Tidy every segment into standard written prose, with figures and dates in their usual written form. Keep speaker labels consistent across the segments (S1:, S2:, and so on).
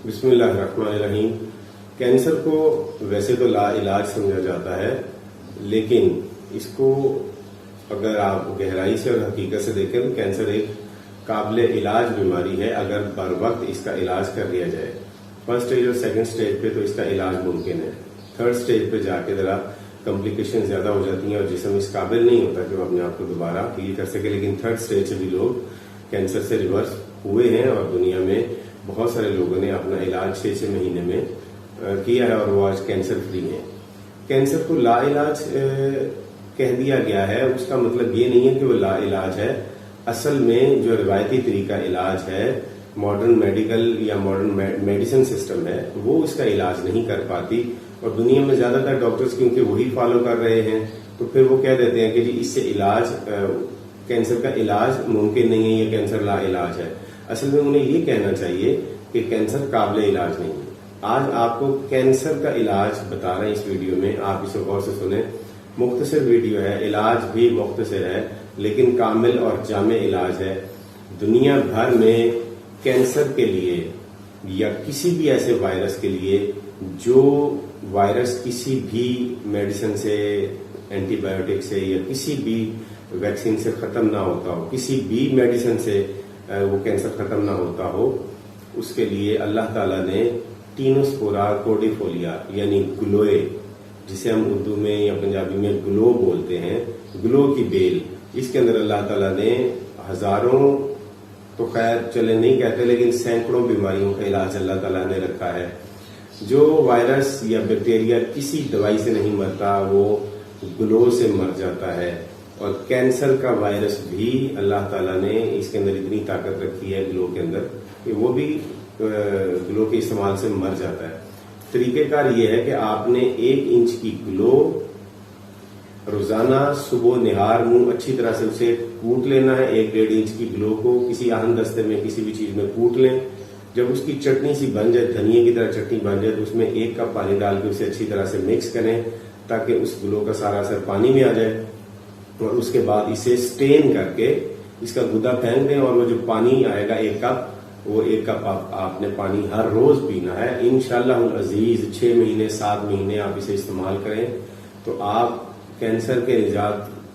S1: بسم اللہ الرحمن الرحیم۔ کینسر کو ویسے تو لا علاج سمجھا جاتا ہے، لیکن اس کو اگر آپ گہرائی سے اور حقیقت سے دیکھیں تو کینسر ایک قابل علاج بیماری ہے اگر بر وقت اس کا علاج کر لیا جائے۔ فرسٹ اسٹیج اور سیکنڈ اسٹیج پہ تو اس کا علاج ممکن ہے، تھرڈ اسٹیج پہ جا کے ذرا کمپلیکیشن زیادہ ہو جاتی ہیں اور جسم اس قابل نہیں ہوتا کہ وہ اپنے آپ کو دوبارہ ہیل کر سکے، لیکن تھرڈ اسٹیج سے بھی لوگ کینسر سے ریورس ہوئے ہیں اور دنیا میں بہت سارے لوگوں نے اپنا علاج 6 مہینے میں کیا ہے اور وہ آج کینسر فری ہیں۔ کینسر کو لا علاج کہہ دیا گیا ہے، اس کا مطلب یہ نہیں ہے کہ وہ لا علاج ہے۔ اصل میں جو روایتی طریقہ علاج ہے، ماڈرن میڈیکل یا ماڈرن میڈیسن سسٹم ہے، وہ اس کا علاج نہیں کر پاتی، اور دنیا میں زیادہ تر ڈاکٹرز کیونکہ وہی فالو کر رہے ہیں تو پھر وہ کہہ دیتے ہیں کہ جی اس سے کینسر کا علاج ممکن نہیں ہے، یہ کینسر لا علاج ہے۔ اصل میں انہیں یہ کہنا چاہیے کہ کینسر قابل علاج نہیں ہے۔ آج آپ کو کینسر کا علاج بتا رہے ہیں اس ویڈیو میں، آپ اسے غور سے سنیں۔ مختصر ویڈیو ہے، علاج بھی مختصر ہے لیکن کامل اور جامع علاج ہے۔ دنیا بھر میں کینسر کے لیے یا کسی بھی ایسے وائرس کے لیے جو وائرس کسی بھی میڈیسن سے، اینٹی بایوٹک سے یا کسی بھی ویکسین سے ختم نہ ہوتا ہو، کسی بھی میڈیسن سے وہ کینسر ختم نہ ہوتا ہو، اس کے لیے اللہ تعالیٰ نے ٹینوسپورا کوڈیفولیا یعنی گلوئے، جسے ہم اردو میں یا پنجابی میں گلو بولتے ہیں، گلو کی بیل، اس کے اندر اللہ تعالیٰ نے ہزاروں، تو خیر چلے نہیں کہتے لیکن سینکڑوں بیماریوں کا علاج اللہ تعالیٰ نے رکھا ہے۔ جو وائرس یا بیکٹیریا کسی دوائی سے نہیں مرتا وہ گلو سے مر جاتا ہے، اور کینسر کا وائرس بھی اللہ تعالیٰ نے اس کے اندر اتنی طاقت رکھی ہے گلو کے اندر کہ وہ بھی گلو کے استعمال سے مر جاتا ہے۔ طریقہ کار یہ ہے کہ آپ نے 1 انچ کی گلو روزانہ صبح نہار منہ اچھی طرح سے اسے کوٹ لینا ہے۔ 1-1.5 انچ کی گلو کو کسی آہن دستے میں کسی بھی چیز میں کوٹ لیں۔ جب اس کی چٹنی سی بن جائے، دھنیے کی طرح چٹنی بن جائے، تو اس میں 1 کپ پانی ڈال کے اسے اچھی طرح سے مکس کریں تاکہ اس گلو کا سارا اثر پانی میں آ جائے، اور اس کے بعد اسے سٹین کر کے اس کا گدا پھینک دیں، اور وہ جو پانی آئے گا 1 کپ، وہ 1 کپ آپ نے پانی ہر روز پینا ہے۔ انشاءاللہ العزیز 6 مہینے 7 مہینے آپ اسے استعمال کریں تو آپ کینسر کے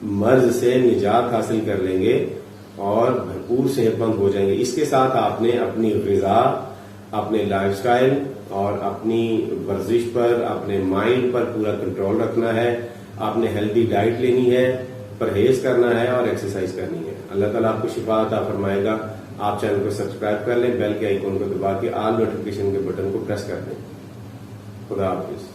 S1: مرض سے نجات حاصل کر لیں گے اور بھرپور صحت مند ہو جائیں گے۔ اس کے ساتھ آپ نے اپنی غذا، اپنے لائف سٹائل اور اپنی ورزش پر، اپنے مائنڈ پر پورا کنٹرول رکھنا ہے۔ آپ نے ہیلدی ڈائٹ لینی ہے، پرہیز کرنا ہے اور ایکسرسائز کرنی ہے۔ اللہ تعالیٰ آپ کو شفا عطا فرمائے گا۔ آپ چینل کو سبسکرائب کر لیں، بیل کے آئیکن کو دبا کے آل نوٹیفیکیشن کے بٹن کو پریس کر دیں۔ خدا حافظ۔